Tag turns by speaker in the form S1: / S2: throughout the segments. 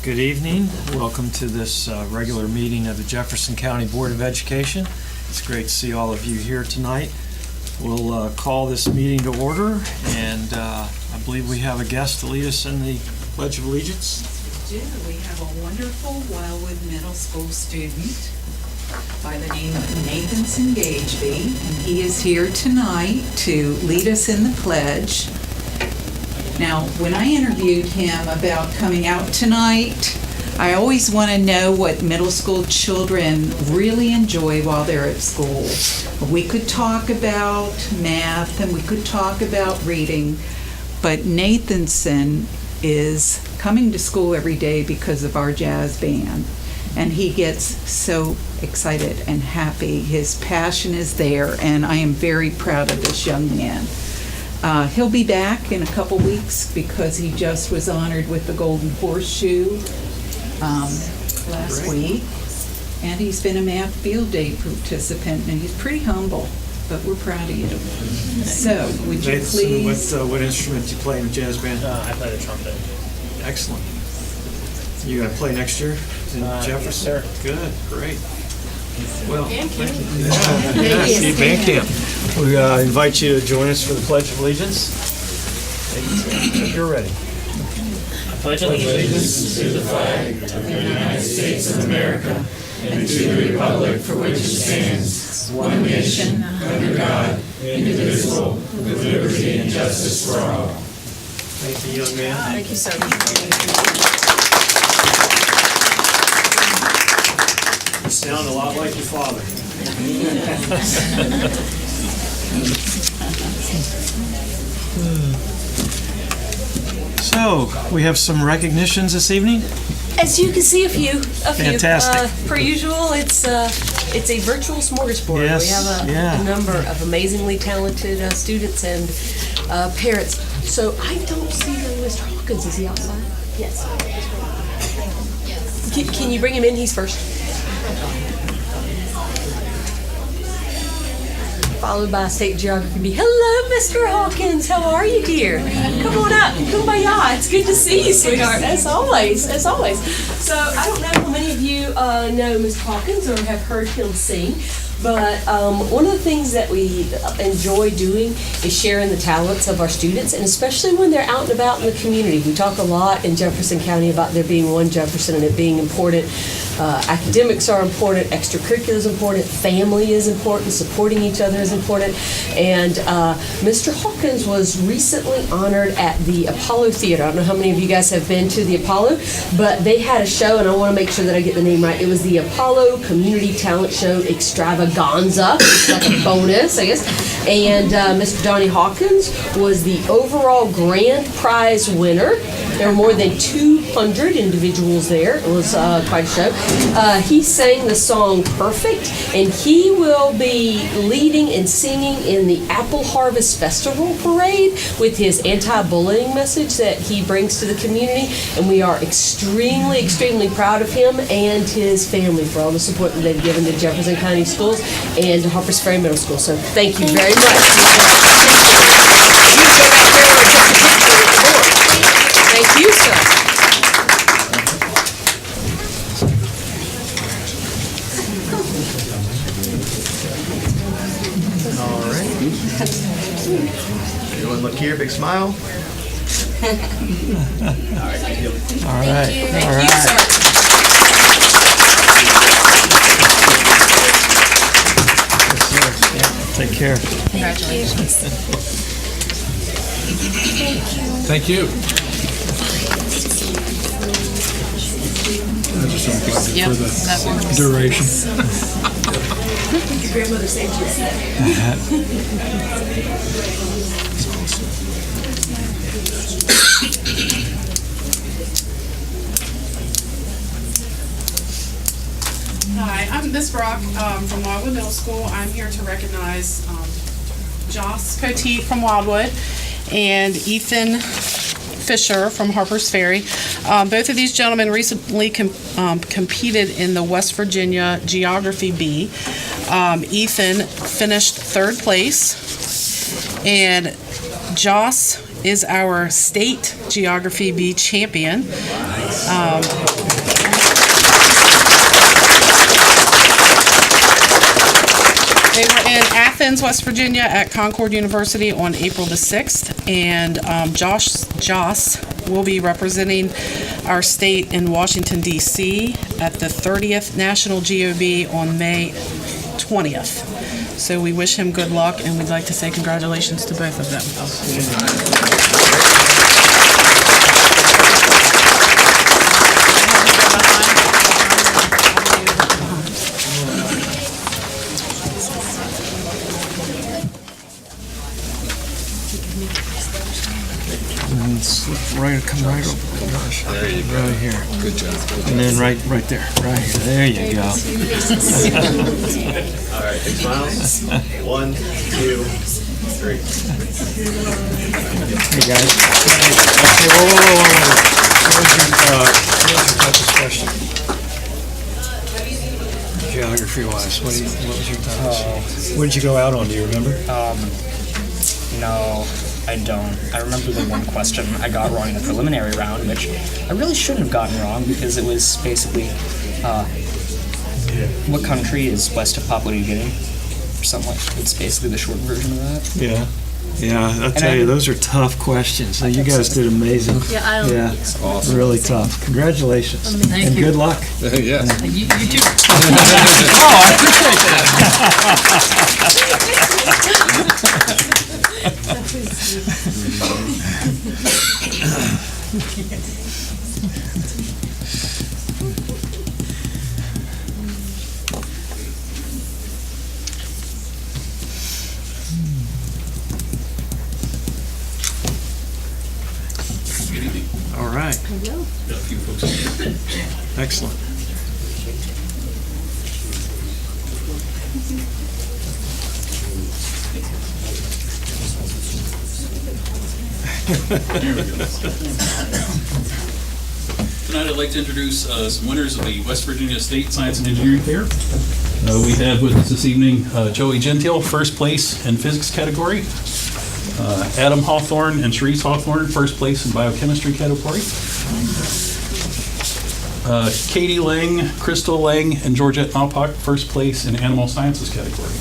S1: Good evening. Welcome to this regular meeting of the Jefferson County Board of Education. It's great to see all of you here tonight. We'll call this meeting to order, and I believe we have a guest to lead us in the Pledge of Allegiance.
S2: We do. We have a wonderful Wildwood Middle School student by the name of Nathanson Gageby, and he is here tonight to lead us in the pledge. Now, when I interviewed him about coming out tonight, I always want to know what middle school children really enjoy while they're at school. We could talk about math and we could talk about reading, but Nathanson is coming to school every day because of our jazz band. And he gets so excited and happy. His passion is there, and I am very proud of this young man. He'll be back in a couple weeks because he just was honored with the Golden Horseshoe last week. And he's been a math field day participant, and he's pretty humble, but we're proud of you. So, would you please...
S1: What instrument do you play in the jazz band?
S3: I play the trumpet.
S1: Excellent. You going to play next year in Jefferson?
S3: Yes, sir.
S1: Good, great. Well,
S3: Band camp.
S1: Yeah, band camp. We invite you to join us for the Pledge of Allegiance. If you're ready.
S3: I pledge allegiance
S4: to the flag of the United States of America and to the republic for which it stands, one nation, under God, indivisible, with liberty and justice for all.
S1: Thank you, young man.
S5: Thank you, sir.
S1: You sound a lot like your father. So, we have some recognitions this evening.
S5: As you can see, a few.
S1: Fantastic.
S5: Per usual, it's a virtual smorgasbord.
S1: Yes,
S5: We have a number of amazingly talented students and parents. So I don't see Mr. Hawkins. Is he outside? Yes. Can you bring him in? He's first. Followed by State Geography B. Hello, Mr. Hawkins. How are you, dear? Come on up. Kumbaya. It's good to see you, sweetheart. As always. As always. So I don't know how many of you know Mr. Hawkins or have heard him sing, but one of the things that we enjoy doing is sharing the talents of our students, and especially when they're out and about in the community. We talk a lot in Jefferson County about there being one Jefferson and it being important. Academics are important, extracurricular is important, family is important, supporting each other is important, and Mr. Hawkins was recently honored at the Apollo Theater. I don't know how many of you guys have been to the Apollo, but they had a show, and I want to make sure that I get the name right. It was the Apollo Community Talent Show Extravaganza. It's like a bonus, I guess. And Mr. Donnie Hawkins was the overall grand prize winner. There were more than 200 individuals there. It was quite a show. He sang the song Perfect, and he will be leading and singing in the Apple Harvest Festival Parade with his anti-bullying message that he brings to the community. And we are extremely, extremely proud of him and his family for all the support that they've given to Jefferson County Schools and to Harpers Ferry Middle School. So thank you very much. Thank you, sir.
S6: All right. Everyone look here, big smile.
S1: All right.
S5: Thank you,
S1: sir. Take care.
S5: Congratulations.
S4: Thank you.
S5: Yep, that works.
S4: Duration.
S5: Your grandmother saved you.
S7: Hi, I'm Miss Brock from Wildwood Middle School. I'm here to recognize Joss Coteet from Wildwood and Ethan Fisher from Harpers Ferry. Both of these gentlemen recently competed in the West Virginia Geography B. Ethan finished third place, and Joss is our state Geography B champion. They were in Athens, West Virginia at Concord University on April the 6th, and Joss will be representing our state in Washington, D.C. at the 30th National GOB on May 20th. So we wish him good luck, and we'd like to say congratulations to both of them.
S1: And slip right, come right over. Gosh, there you go. Right here. Good job. And then right there. Right here. There you go.
S6: All right, big smiles. 1, 2, 3.
S1: Hey guys. Okay, whoa. What was your toughest question? Geography-wise, what was your toughest? What did you go out on? Do you remember?
S3: No, I don't. I remember the one question I got wrong in the preliminary round, which I really shouldn't have gotten wrong because it was basically, what country is west of Papua New Guinea? Or something like. It's basically the short version of that.
S1: Yeah. I'll tell you, those are tough questions. So you guys did amazing. Yeah, awesome. Really tough. Congratulations. And good luck.
S8: Yes.
S5: You too.
S1: Oh, I appreciate All right. Excellent.
S8: Tonight I'd like to introduce some winners of the West Virginia State Science and Engineering Fair. We have with us this evening Joey Gentile, first place in physics category. Adam Hawthorne and Cherise Hawthorne, first place in biochemistry category. Katie Lang, Crystal Lang, and Georgette Malpak, first place in animal sciences category.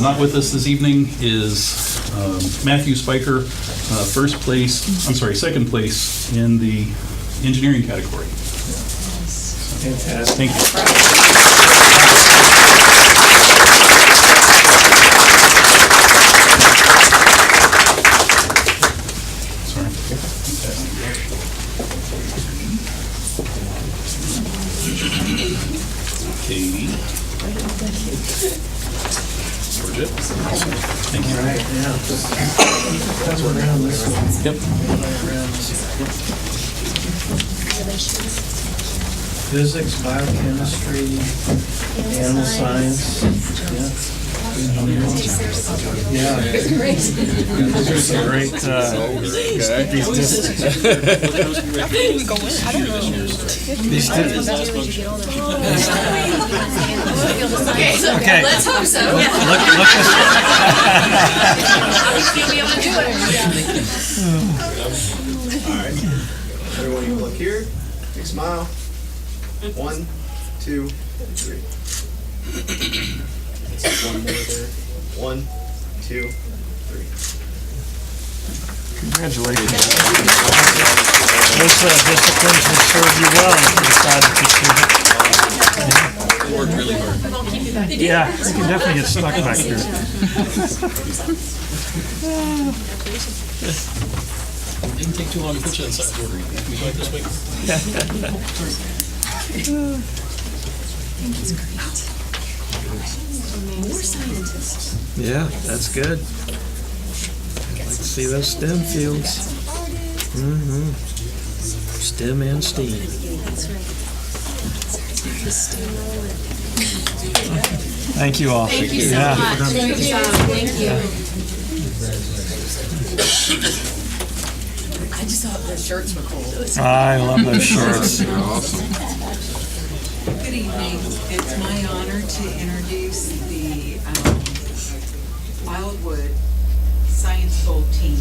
S8: Not with us this evening is Matthew Spiker, second place in the engineering category.
S1: Fantastic.
S8: Thank you. Katie. Georgette. Thank you. Yep.
S1: Physics, biochemistry, animal science. Yeah. Those are some great. These Okay.
S5: Let's hope so.
S1: Look
S5: You'll be able to do it.
S6: All right. Everyone, you look here. Big smile. 1, 2, 3. One more there. 1, 2, 3.
S1: Congratulations. Those disciplines will serve you well if you decide to pursue it.
S8: We worked really hard.
S1: Yeah, you can definitely get stuck back here.
S8: It didn't take too long to put you in science order. We went this week.
S5: More scientists.
S1: Yeah, that's good. I'd like to see those STEM fields. STEM and STEAM. Thank you all.
S5: Thank you so much. Thank you. I just thought the shirts were cool.
S1: I love those shirts.
S2: Good evening. It's my honor to introduce the Wildwood Science Bowl team.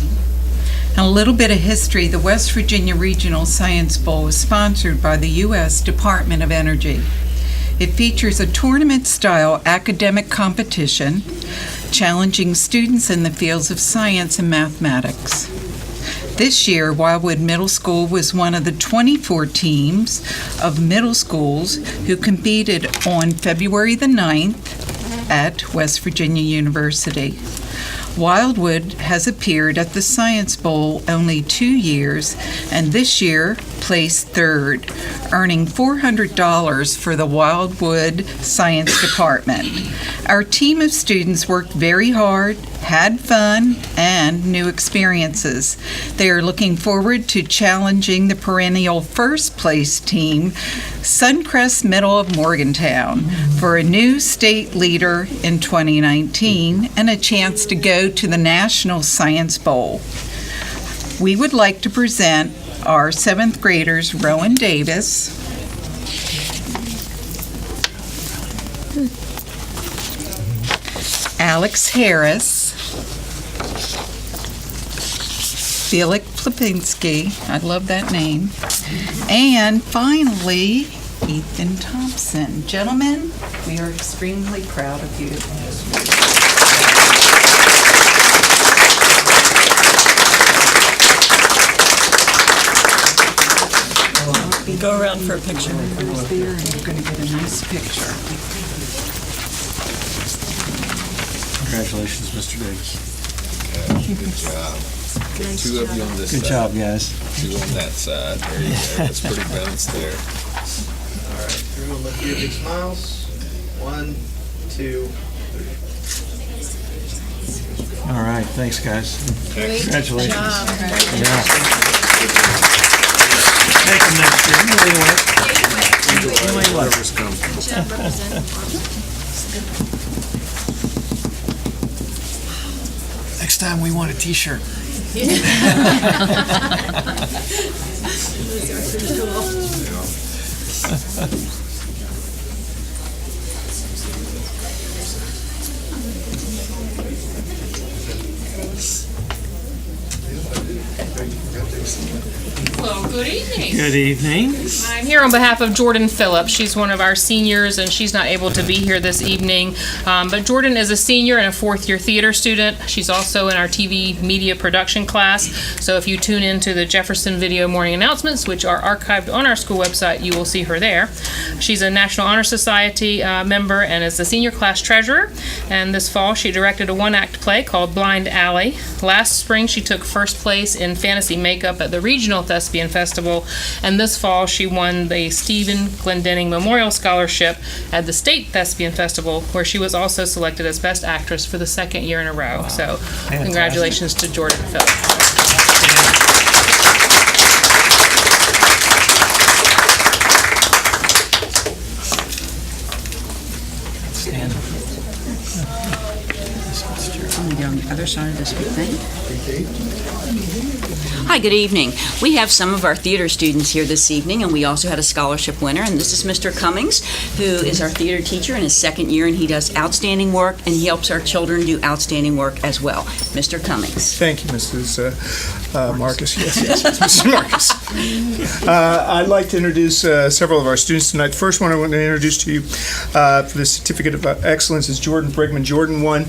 S9: Hello
S2: a little bit of history. The West Virginia Regional Science Bowl is sponsored by the U.S. Department of Energy. It features a tournament-style academic competition challenging students in the fields of science and mathematics. This year, Wildwood Middle School was one of the 24 teams of middle schools who competed on February the 9th at West Virginia University. Wildwood has appeared at the Science Bowl only 2 years, and this year placed third, earning $400 for the Wildwood Science Department. Our team of students worked very hard, had fun, and new experiences. They are looking forward to challenging the perennial first place team, Suncrest Middle of Morgantown, for a new state leader in 2019 and a chance to go to the National Science Bowl. We would like to present our 7th graders, Rowan Davis, Alex Harris, Felix Plapinski, I love that name, and finally, Ethan Thompson. Gentlemen, we are extremely proud of you.
S5: Go around for a picture.
S2: Who's there, and you're going to get a nice picture.
S1: Congratulations, Mr. Diggs.
S4: Good job. Two of you on this
S1: Good
S4: side.
S1: job, guys.
S4: Two on that side. There you go. That's pretty balanced there.
S6: All right, everyone look here, big smiles. 1, 2, 3.
S1: All right, thanks, guys. Congratulations. Yeah. Take them next year.
S4: Whatever's coming.
S1: Next time we want a t-shirt.
S9: Well, good evening.
S1: Good evening.
S9: I'm here on behalf of Jordan Phillips. She's one of our seniors, and she's not able to be here this evening. But Jordan is a senior and a fourth-year theater student. She's also in our TV media production class. So if you tune into the Jefferson Video Morning Announcements, which are archived on our school website, you will see her there. She's a National Honor Society member and is the senior class treasurer. And this fall, she directed a one-act play called Blind Alley. Last spring, she took first place in fantasy makeup at the Regional Thespian Festival, and this fall she won the Stephen Glendenning Memorial Scholarship at the State Thespian Festival, where she was also selected as Best Actress for the second year in a row. Wow. So congratulations to Jordan Phillips.
S10: I'm going to get on the other side of this big thing. Hi, good evening. We have some of our theater students here this evening, and we also had a scholarship winner, and this is Mr. Cummings, who is our theater teacher in his second year, and he does outstanding work, and he helps our children do outstanding work as well. Mr. Cummings.
S11: Thank you, Mrs. Marcus. Yes, Mrs. Marcus. I'd like to introduce several of our students tonight. The first one I want to introduce to you for the Certificate of Excellence is Jordan Brigman. Jordan won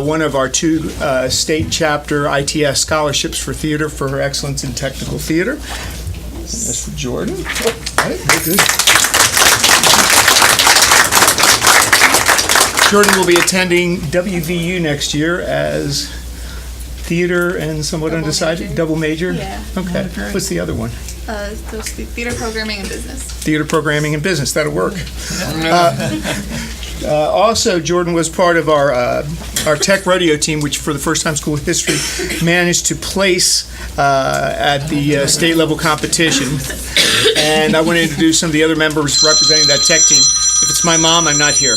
S11: one of our two state chapter ITS scholarships for theater for her excellence in technical theater. That's for Jordan. Oh, all right, very good. Jordan will be attending WVU next year as theater and somewhat undecided? Double major?
S12: Yeah.
S11: Okay. What's the other one?
S12: Those theater programming and business.
S11: Theater programming and business. That'll work. Also, Jordan was part of our tech rodeo team, which for the first time in school history managed to place at the state level competition. And I want to introduce some of the other members representing that tech team. If it's my mom, I'm not here.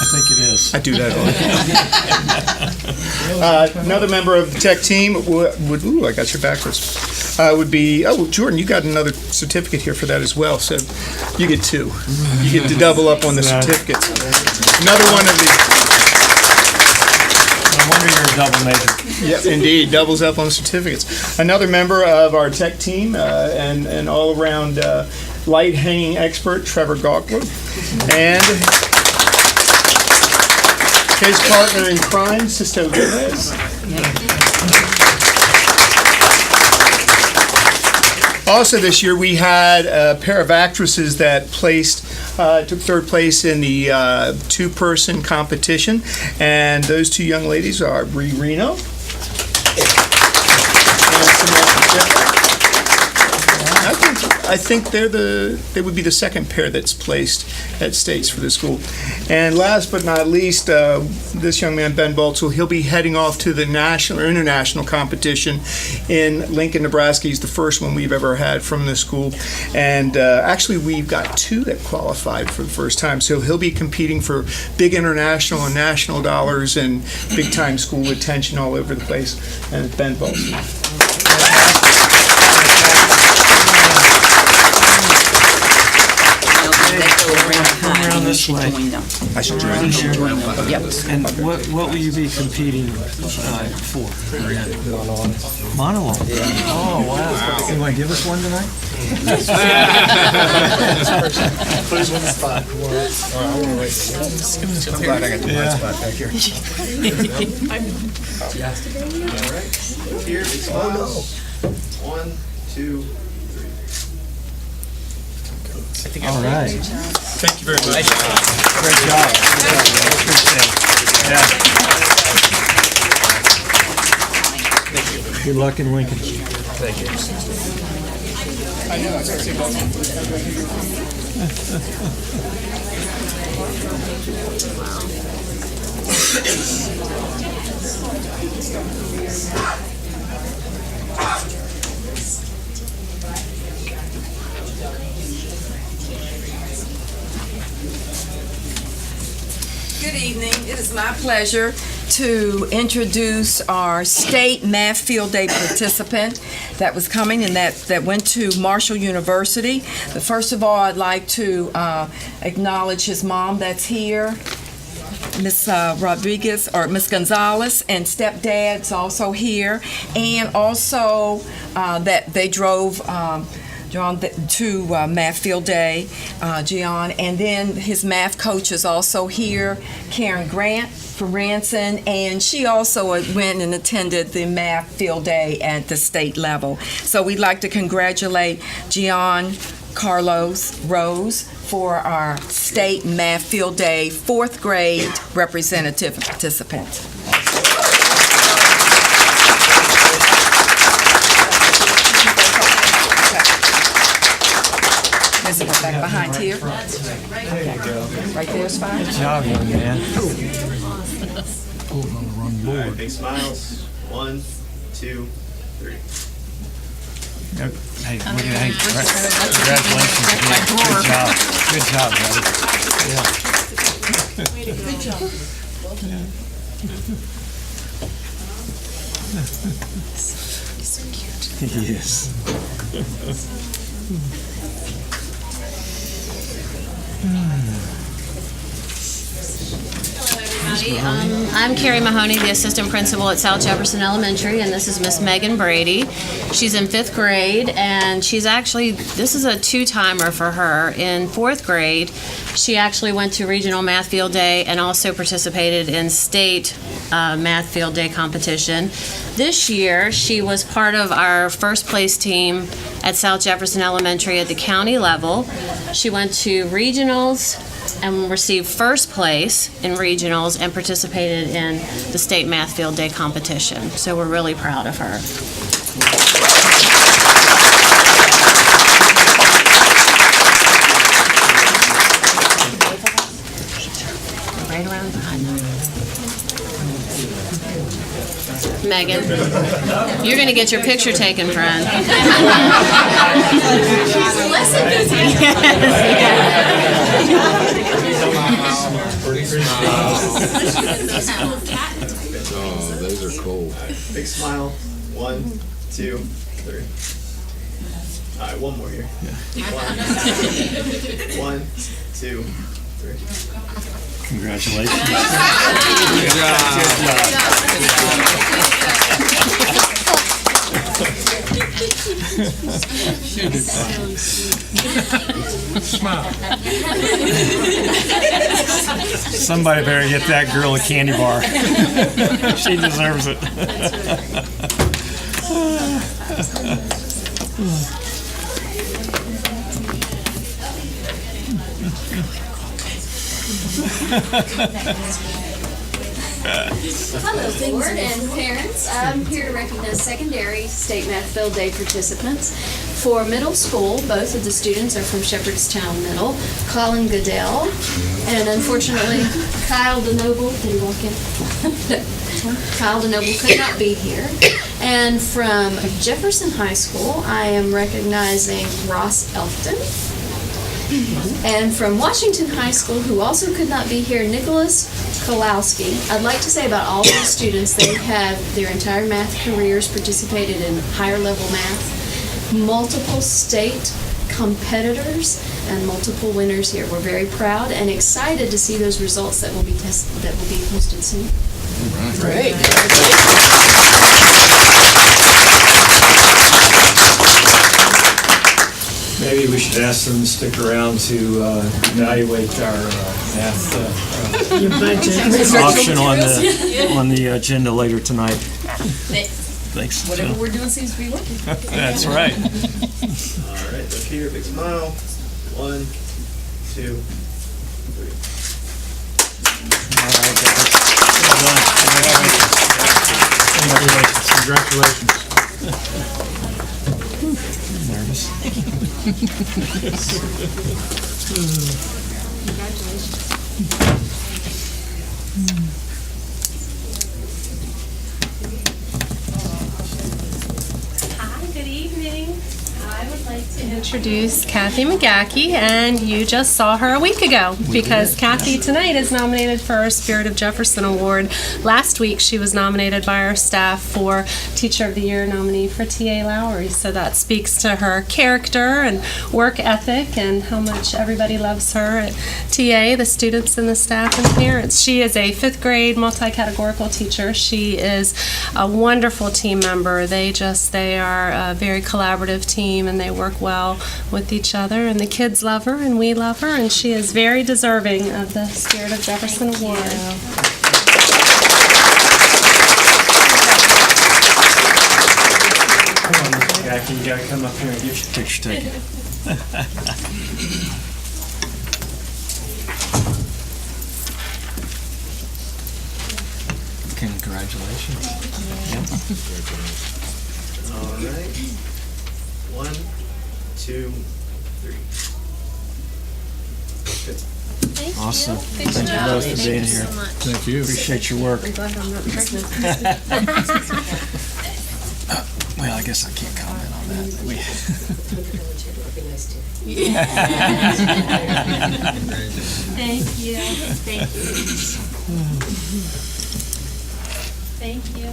S1: I think it is.
S11: I do that all. Another member of the tech team would ooh, I got you backwards. Would be, Jordan, you got another certificate here for that as well, so you get two. You get to double up on the certificates. Another one of the
S1: wonder you're a double major.
S11: Yep, indeed, doubles up on certificates. Another member of our tech team and all-around light hanging expert, Trevor Gawkler, and his partner in crime, Sisto Gomez. Also this year, we had a pair of actresses that took third place in the two-person competition, and those two young ladies are Bree Reno and Samantha Shepard. I think they would be the second pair that's placed at states for the school. And last but not least, this young man, Ben Boltzel, he'll be heading off to the national or international competition in Lincoln, Nebraska. He's the first one we've ever had from the school. And actually, we've got two that qualified for the first time. So he'll be competing for big international and national dollars and big-time school attention all over the place. And it's Ben Boltzel.
S1: Around this way.
S11: I should join them.
S10: Yep.
S1: And what will you be competing for? Monologue. Oh, wow. You want to give us one tonight?
S6: Put us on the spot. I'm glad I got the right spot back here. All right. Here, big smile. 1, 2, 3.
S1: All right.
S11: Thank you very much.
S1: Great job. Yeah. Good luck in Lincoln.
S6: Thank you.
S13: Good evening. It is my pleasure to introduce our state math field day participant that was coming and that went to Marshall University. But first of all, I'd like to acknowledge his mom that's here, Miss Rodriguez or Miss Gonzalez, and stepdad's also here, and also that they drove John to Math Field Day, Gian, and then his math coach is also here, Karen Grant from Ranson, and she also went and attended the Math Field Day at the state level. So we'd like to congratulate Gian, Carlos, Rose for our state Math Field Day 4th grade representative participant. Is it back behind here? Okay. Right there is fine.
S1: Good job, young man.
S6: All right, big smiles. 1, 2, 3.
S1: Hey, look at hey, congratulations again. Good job. Good job, buddy. Yeah.
S13: Good job.
S1: He is.
S14: I'm Carrie Mahoney, the assistant principal at South Jefferson Elementary, and this is Miss Megan Brady. She's in 5th grade, and she's actually, this is a two-timer for her. In 4th grade, she actually went to Regional Math Field Day and also participated in State Math Field Day competition. This year, she was part of our first place team at South Jefferson Elementary at the county level. She went to regionals and received first place in regionals and participated in the State Math Field Day competition. So we're really proud of her. Right around behind them. Megan, you're going to get your picture taken, friend. She's less
S15: Oh, those are cool.
S6: Big smile. 1, 2, 3. All right, one more here. 1, 2,
S1: Congratulations. Somebody better get that girl a candy bar. She deserves it.
S15: Hello, board and parents. I'm here to recognize secondary state math field day participants. For middle school, both of the students are from Shepherdstown Middle, Colin Goodell, and unfortunately, Kyle DeNoble, did he walk in? Kyle DeNoble could not be here. And from Jefferson High School, I am recognizing Ross Elfton. And from Washington High School, who also could not be here, Nicholas Kolowski. I'd like to say about all those students, they have their entire math careers participated in higher level math, multiple state competitors, and multiple winners here. We're very proud and excited to see those results that will be posted soon.
S4: Great.
S1: Maybe we should ask them to stick around to evaluate our math option on the agenda later tonight. Thanks.
S5: Whatever we're doing seems to be working.
S1: That's right.
S6: All right, look here, big smile. 1, 2, 3.
S1: All right, guys. Congratulations. Nervous.
S16: Hi, good evening. I would like to introduce Kathy McGackey, and you just saw her a week ago because Kathy tonight is nominated for our Spirit of Jefferson Award. Last week she was nominated by our staff for Teacher of the Year nominee for T.A. Lowry, so that speaks to her character and work ethic and how much everybody loves her at TA, the students and the staff and parents. She is a 5th grade multi-categorical teacher. She is a wonderful team member. They are a very collaborative team and they work well with each other, and the kids love her and we love her, and she is very deserving of the Spirit of Jefferson Award.
S1: Come on, Mr. Gacky, you gotta come up here and get your picture taken. Congratulations.
S6: All right. 1, 2, 3. Good.
S1: Awesome.
S16: Good
S1: Thank you
S16: job.
S1: both for being
S16: Thank you
S1: here.
S16: so much.
S1: Thank you. Appreciate your work.
S16: I'm glad I'm not pregnant.
S1: Well, I guess I can't comment on that.
S16: Thank you. Thank you. Thank you.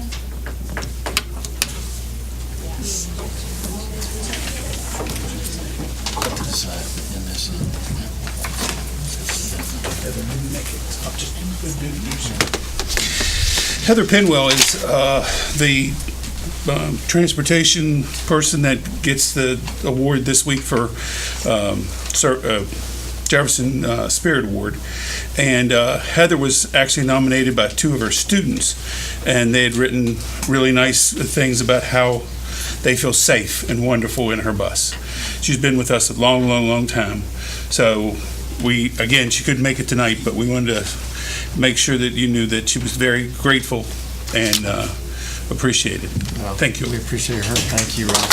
S17: Heather Penwell is the transportation person that gets the award this week for Jefferson Spirit Award. And Heather was actually nominated by 2 of her students, and they had written really nice things about how they feel safe and wonderful in her bus. She's been with us a long, long, long time. So she couldn't make it tonight, but we wanted to make sure that you knew that she was very grateful and appreciated.
S1: Well,
S17: thank you.
S1: We appreciate her. Thank you, Rob.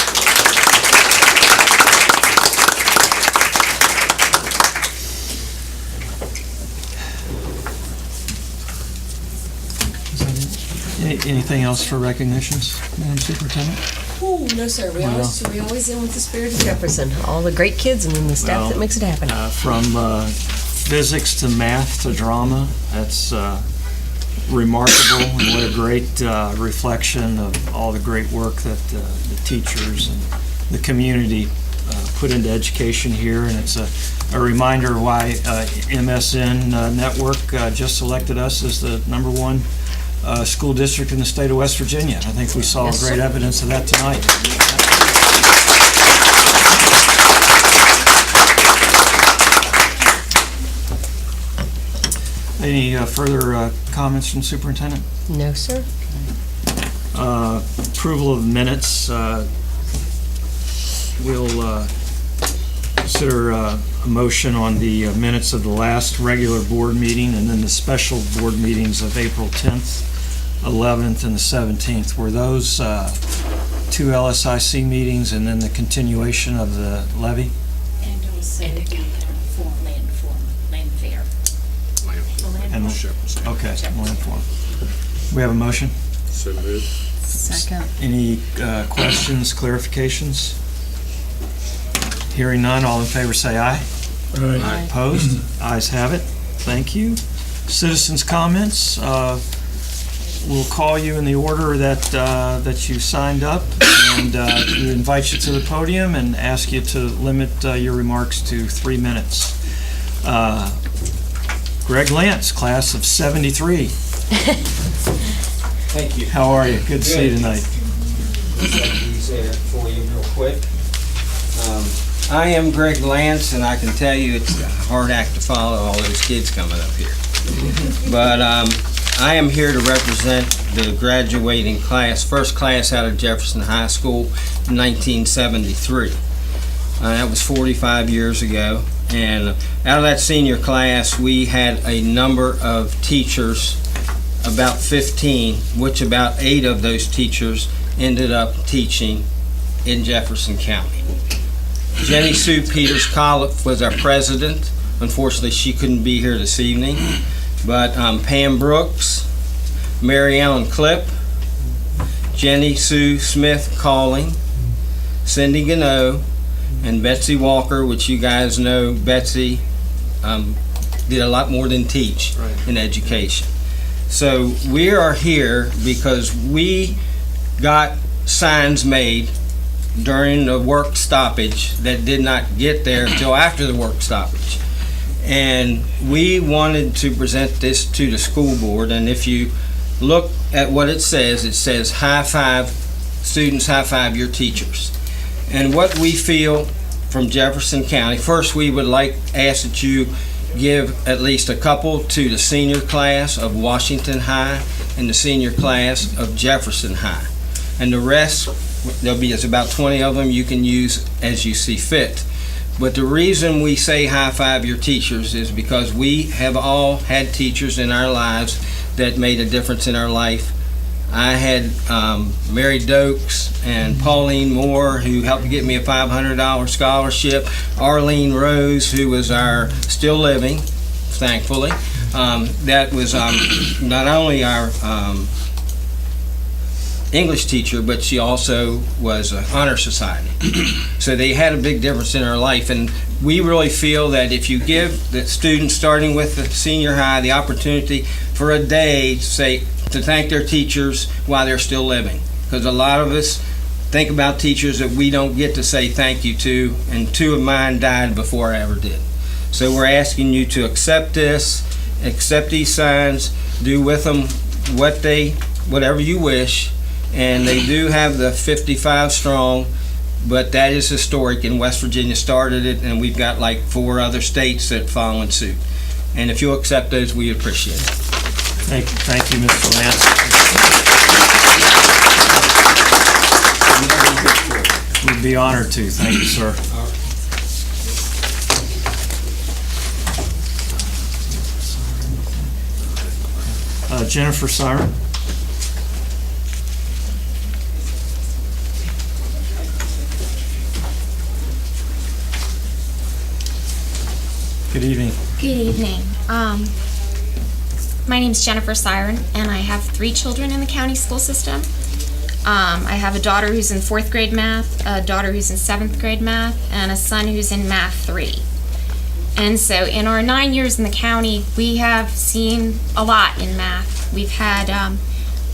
S1: Anything else for recognitions, Madam Superintendent?
S5: Oh, no, sir. We
S1: Well.
S5: always end with the Spirit of Jefferson. All the great kids and then the staff that makes it happen.
S1: From physics to math to drama, that's remarkable, and what a great reflection of all the great work that the teachers and the community put into education here. And it's a a reminder why MSN Network just selected us as the #1 school district in the state of West Virginia. I think we saw great evidence of that tonight. Any further comments from Superintendent?
S5: No, sir.
S1: Approval of minutes. We'll consider a motion on the minutes of the last regular board meeting and then the special board meetings of April 10th, 11th, and the 17th. Were those 2 LSIC meetings and then the continuation of the levy?
S18: And also the land fair.
S1: And, okay, land forum. We have a motion?
S4: So moved.
S2: Second.
S1: Any questions, clarifications? Hearing none, all in favor say aye.
S4: Aye.
S1: Opposed? Ayes have it. Thank you. Citizens' comments. We'll call you in the order that you signed up, and we invite you to the podium and ask you to limit your remarks to 3 minutes. Greg Lance, class of 73.
S19: Thank you.
S1: How are you? Good to see you tonight.
S19: Just let me say that for you real quick. I am Greg Lance, and I can tell you it's a hard act to follow all those kids coming up here. But I am here to represent the graduating class, first class out of Jefferson High School in 1973. That was 45 years ago. And out of that senior class, we had a number of teachers, about 15, which about 8 of those teachers ended up teaching in Jefferson County. Jenny Sue Peters-Collip was our president. Unfortunately, she couldn't be here this evening. But Pam Brooks, Mary Ellen Clipp, Jenny Sue Smith-Calling, Cindy Gano, and Betsy Walker, which you guys know, Betsy did a lot more than teach in education. So we are here because we got signs made during the work stoppage that did not get there until after the work stoppage. And we wanted to present this to the school board, and if you look at what it says high five, students high five your teachers. And what we feel from Jefferson County, first we would ask that you give at least a couple to the senior class of Washington High and the senior class of Jefferson High. And the rest, there's about 20 of them you can use as you see fit. But the reason we say high five your teachers is because we have all had teachers in our lives that made a difference in our life. I had Mary Dokes and Pauline Moore, who helped get me a $500 scholarship. Arlene Rose, who was our still living, thankfully. That was not only our English teacher, but she also was an honor society. So they had a big difference in our life, and we really feel that if you give the students, starting with the senior high, the opportunity for a day to thank their teachers while they're still living, because a lot of us think about teachers that we don't get to say thank you to, and 2 of mine died before I ever did. So we're asking you to accept this, accept these signs, do with them whatever you wish. And they do have the 55 strong, but that is historic, and West Virginia started it, and we've got like 4 other states that follow in suit. And if you'll accept those, we appreciate it.
S1: Thank you, Mr. Lance. We'd be honored to. Thank you, sir. Jennifer Siren. Good evening.
S20: Good evening. My name is Jennifer Siren, and I have 3 children in the county school system. I have a daughter who's in 4th grade math, a daughter who's in 7th grade math, and a son who's in math 3. And so in our 9 years in the county, we have seen a lot in math. We've had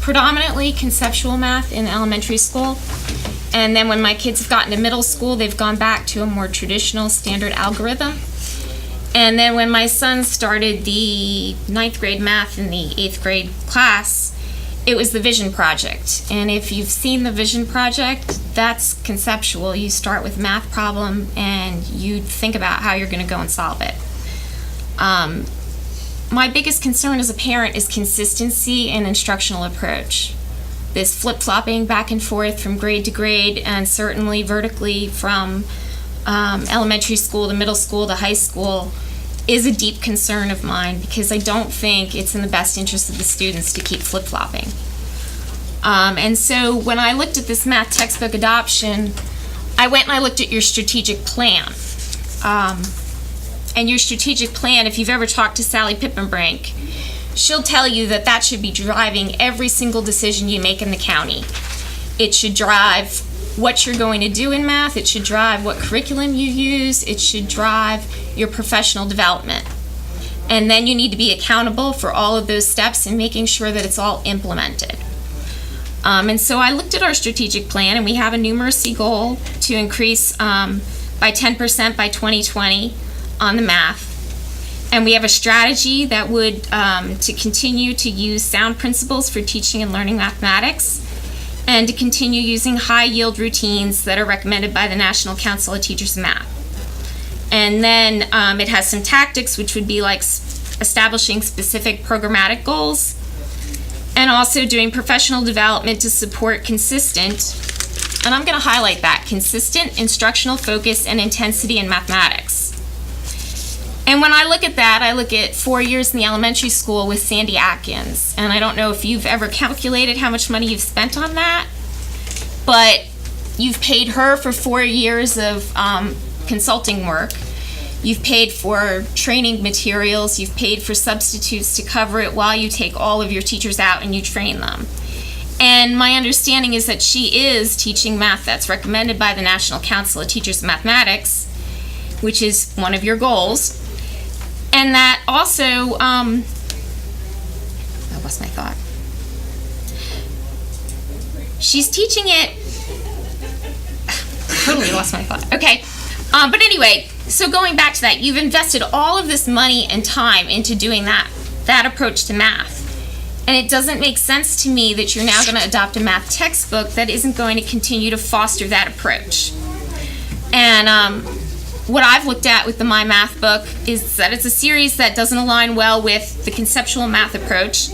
S20: predominantly conceptual math in elementary school. And then when my kids have gotten to middle school, they've gone back to a more traditional standard algorithm. And then when my son started the 9th grade math in the 8th grade class, it was the Vision Project. And if you've seen the Vision Project, that's conceptual. You start with a math problem and you think about how you're going to go and solve it. My biggest concern as a parent is consistency and instructional approach. This flip-flopping back and forth from grade to grade, and certainly vertically from elementary school to middle school to high school, is a deep concern of mine, because I don't think it's in the best interest of the students to keep flip-flopping. And so when I looked at this math textbook adoption, I went and I looked at your strategic plan. And your strategic plan, if you've ever talked to Sally Pippenbrink, she'll tell you that that should be driving every single decision you make in the county. It should drive what you're going to do in math. It should drive what curriculum you use. It should drive your professional development. And then you need to be accountable for all of those steps and making sure that it's all implemented. And so I looked at our strategic plan, and we have a numeracy goal to increase by 10% by 2020 on the math. And we have a strategy that would to continue to use sound principles for teaching and learning mathematics, and to continue using high yield routines that are recommended by the National Council of Teachers of Math. And then it has some tactics, which would be like establishing specific programmatic goals, and also doing professional development to support consistent, and I'm going to highlight that, consistent instructional focus and intensity in mathematics. And when I look at that, I look at 4 years in the elementary school with Sandy Atkins. And I don't know if you've ever calculated how much money you've spent on that, but you've paid her for 4 years of consulting work. You've paid for training materials. You've paid for substitutes to cover it while you take all of your teachers out and you train them. And my understanding is that she is teaching math that's recommended by the National Council of Teachers of Mathematics, which is one of your goals. And that also, I lost my thought. She's teaching it, totally lost my thought. Okay, but anyway, so going back to that, you've invested all of this money and time into doing that approach to math. And it doesn't make sense to me that you're now going to adopt a math textbook that isn't going to continue to foster that approach. And what I've looked at with the My Math book is that it's a series that doesn't align well with the conceptual math approach,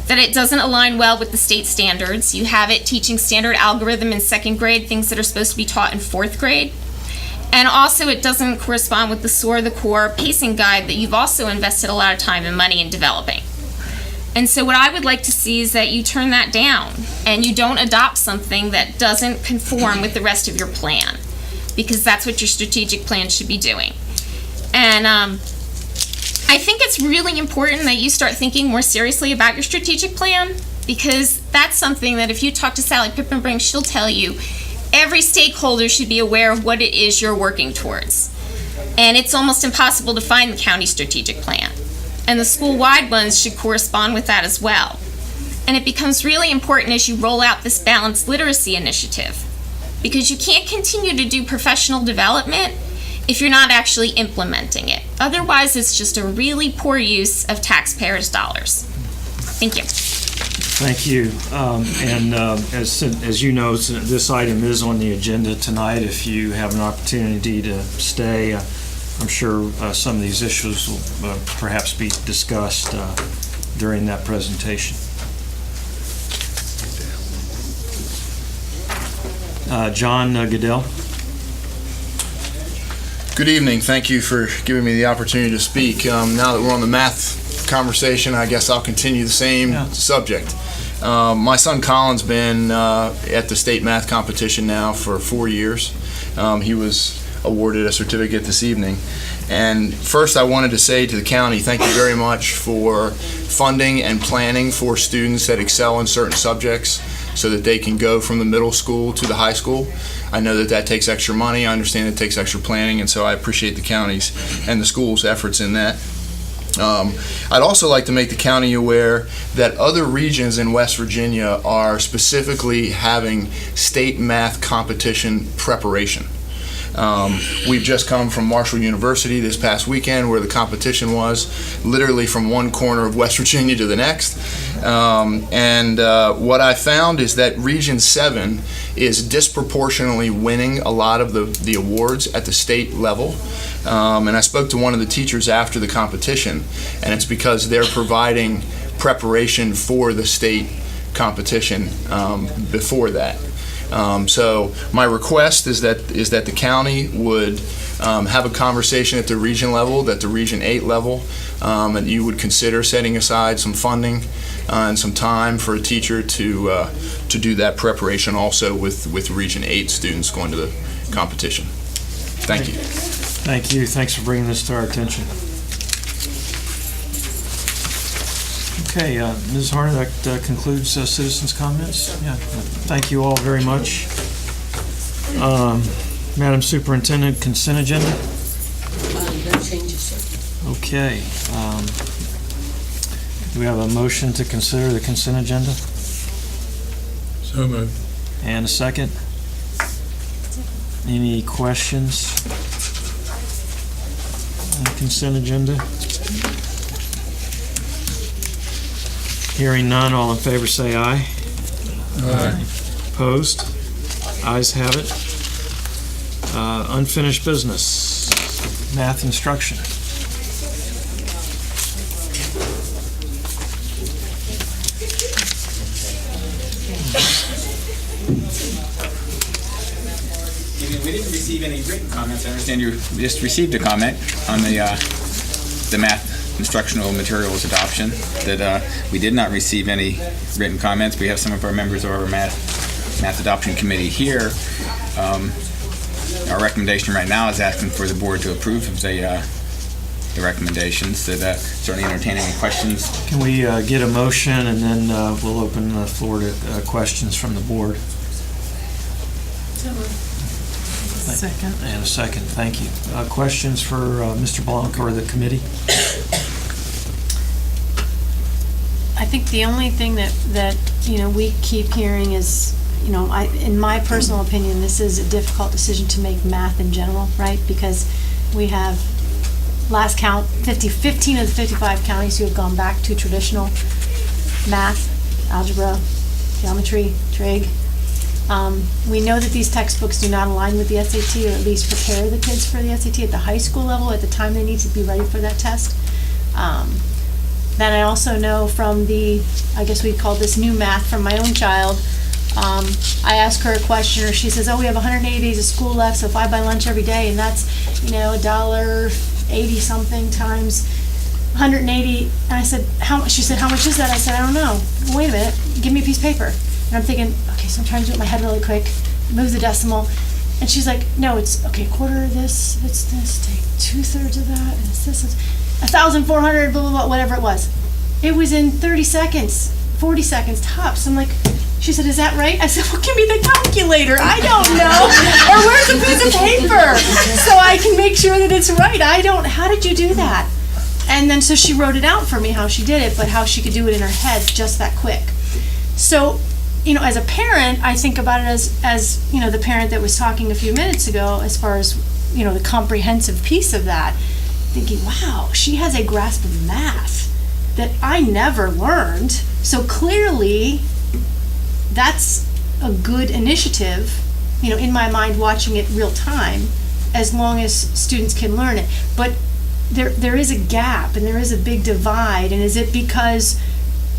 S20: that it doesn't align well with the state standards. You have it teaching standard algorithm in 2nd grade, things that are supposed to be taught in 4th grade. And also it doesn't correspond with the SOAR the Core pacing guide that you've also invested a lot of time and money in developing. And so what I would like to see is that you turn that down and you don't adopt something that doesn't conform with the rest of your plan, because that's what your strategic plan should be doing. And I think it's really important that you start thinking more seriously about your strategic plan, because that's something that if you talk to Sally Pippenbrink, she'll tell you every stakeholder should be aware of what it is you're working towards. And it's almost impossible to find the county strategic plan. And the school-wide ones should correspond with that as well. And it becomes really important as you roll out this balanced literacy initiative, because you can't continue to do professional development if you're not actually implementing it. Otherwise, it's just a really poor use of taxpayers' dollars. Thank you.
S1: Thank you. As you know, this item is on the agenda tonight. If you have an opportunity to stay, I'm sure some of these issues will perhaps be discussed during that presentation. John Goodell.
S6: Good evening. Thank you for giving me the opportunity to speak. Now that we're on the math conversation, I guess I'll continue the same subject. My son Colin's been at the state math competition now for 4 years. He was awarded a certificate this evening. And first I wanted to say to the county, thank you very much for funding and planning for students that excel in certain subjects so that they can go from the middle school to the high school. I know that that takes extra money. I understand it takes extra planning, and so I appreciate the county's and the school's efforts in that. I'd also like to make the county aware that other regions in West Virginia are specifically having state math competition preparation. We've just come from Marshall University this past weekend where the competition was literally from one corner of West Virginia to the next. What I found is that Region 7 is disproportionately winning a lot of the awards at the state level. And I spoke to one of the teachers after the competition, and it's because they're providing preparation for the state competition before that. So my request is that the county would have a conversation at the region level, at the Region 8 level, and you would consider setting aside some funding and some time for a teacher to do that preparation also with Region 8 students going to the competition. Thank you.
S1: Thank you. Thanks for bringing this to our attention. Okay, Ms. Harner, that concludes citizens' comments. Yeah, thank you all very much. Madam Superintendent, consent agenda?
S4: No changes, sir.
S1: Okay. Do we have a motion to consider the consent agenda?
S17: So moved.
S1: And a second? Any questions on the consent agenda? Hearing none, all in favor say aye.
S17: Aye.
S1: Opposed? Ayes have it. Unfinished business, math instruction.
S21: We didn't receive any written comments. I understand you just received a comment on the math instructional materials adoption, that we did not receive any written comments. We have some of our members of our math adoption committee here. Our recommendation right now is asking for the board to approve of the recommendations. So that certainly entertain any questions.
S1: Can we get a motion, and then we'll open the floor to questions from the board?
S2: Second.
S1: And a second, thank you. Questions for Mr. Blanc or the committee?
S22: I think the only thing that we keep hearing is, in my personal opinion, this is a difficult decision to make math in general, right? Because we have, last count, 15 of the 55 counties who have gone back to traditional math, algebra, geometry, trig. We know that these textbooks do not align with the SAT, or at least prepare the kids for the SAT at the high school level at the time they need to be ready for that test. Then I also know from I guess we call this new math from my own child. I ask her a question, or she says, "Oh, we have 180 days of school left, so if I buy lunch every day, and that's $1.80 something times 180." And I said, "How much?" She said, "How much is that?" I said, "I don't know." Well, wait a minute, give me a piece of paper. And I'm thinking, okay, so I'm trying to do it in my head really quick, move the decimal. And she's like, "No, it's, okay, quarter of this, it's this, take 2/3 of that, and it's this, it's 1,400, blah, blah, blah," whatever it was. It was in 30 seconds, 40 seconds tops. I'm like, she said, "Is that right?" I said, "Well, give me the calculator. I don't know." Or where's a piece of paper so I can make sure that it's right? How did you do that? And then so she wrote it out for me how she did it, but how she could do it in her head just that quick. So, as a parent, I think about it as the parent that was talking a few minutes ago, as far as, the comprehensive piece of that, thinking, wow, she has a grasp of math that I never learned. So clearly, that's a good initiative, in my mind, watching it real time, as long as students can learn it. But there is a gap, and there is a big divide. And is it because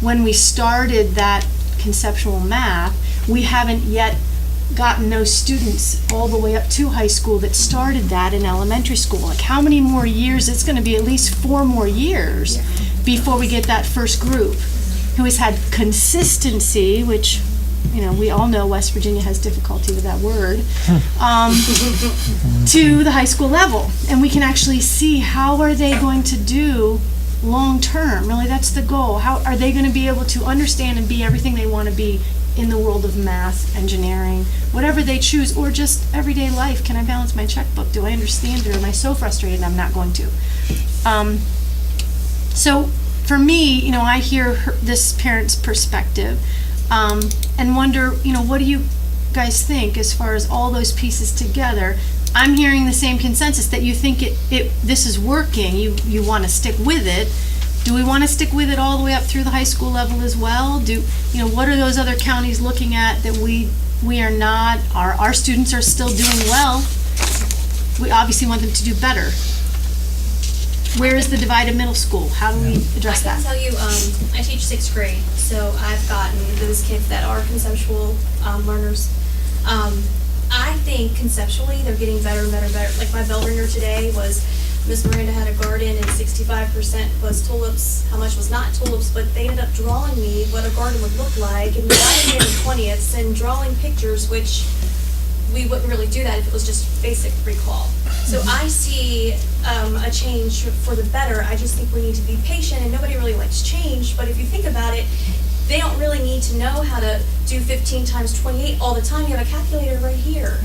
S22: when we started that conceptual math, we haven't yet gotten those students all the way up to high school that started that in elementary school? Like, how many more years? It's going to be at least 4 more years before we get that first group who has had consistency, which, we all know West Virginia has difficulty with that word, to the high school level. And we can actually see, how are they going to do long term? Really, that's the goal. How are they going to be able to understand and be everything they want to be in the world of math, engineering, whatever they choose, or just everyday life? Can I balance my checkbook? Do I understand it? Or am I so frustrated I'm not going to? So for me, I hear this parent's perspective, and wonder, what do you guys think as far as all those pieces together? I'm hearing the same consensus that you think this is working. You want to stick with it. Do we want to stick with it all the way up through the high school level as well? What are those other counties looking at that we are not? Our students are still doing well. We obviously want them to do better. Where is the divided middle school? How do we address that?
S3: I can tell you, I teach 6th grade, so I've gotten those kids that are conceptual learners. I think conceptually they're getting better and better and better. Like my bell ringer today was Miss Miranda had a garden and 65% was tulips, how much was not tulips, but they ended up drawing me what a garden would look like and dividing it in 20ths and drawing pictures, which we wouldn't really do that if it was just basic recall. So I see a change for the better. I just think we need to be patient, and nobody really likes change, but if you think about it, they don't really need to know how to do 15 times 28 all the time. You have a calculator right here.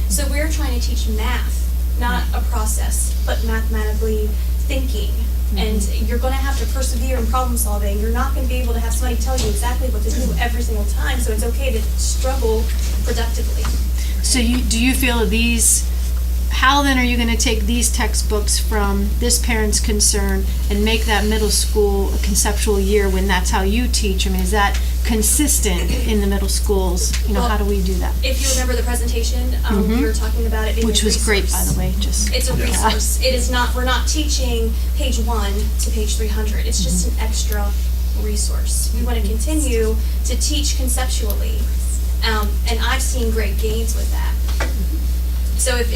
S3: So we're trying to teach math, not a process, but mathematically thinking. And you're going to have to persevere in problem solving. You're not going to be able to have somebody tell you exactly what to do every single time, so it's okay to struggle productively.
S22: So do you feel how then are you going to take these textbooks from this parent's concern and make that middle school a conceptual year when that's how you teach? I mean, is that consistent in the middle schools? How do we do that?
S3: If you remember the presentation, we were talking about it being
S22: which was great, by the way.
S3: It's a resource. It is not. We're not teaching page 1 to page 300. It's just an extra resource. We want to continue to teach conceptually, and I've seen great gains with that. So if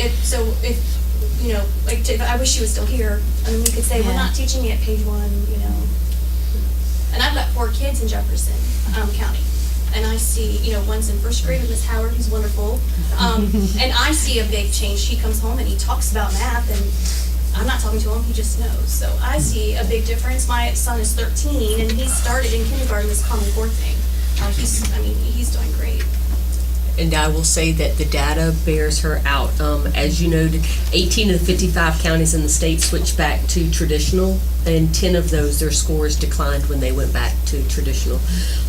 S3: I wish she was still here. I mean, we could say we're not teaching it at page 1, And I've got 4 kids in Jefferson County, and I see, one's in 1st grade with Miss Howard, who's wonderful, and I see a big change. He comes home and he talks about math, and I'm not talking to him; he just knows. So I see a big difference. My son is 13, and he started in kindergarten this Common Core thing. He's doing great.
S5: And I will say that the data bears her out. As you noted, 18 of the 55 counties in the state switched back to traditional, and 10 of those, their scores declined when they went back to traditional.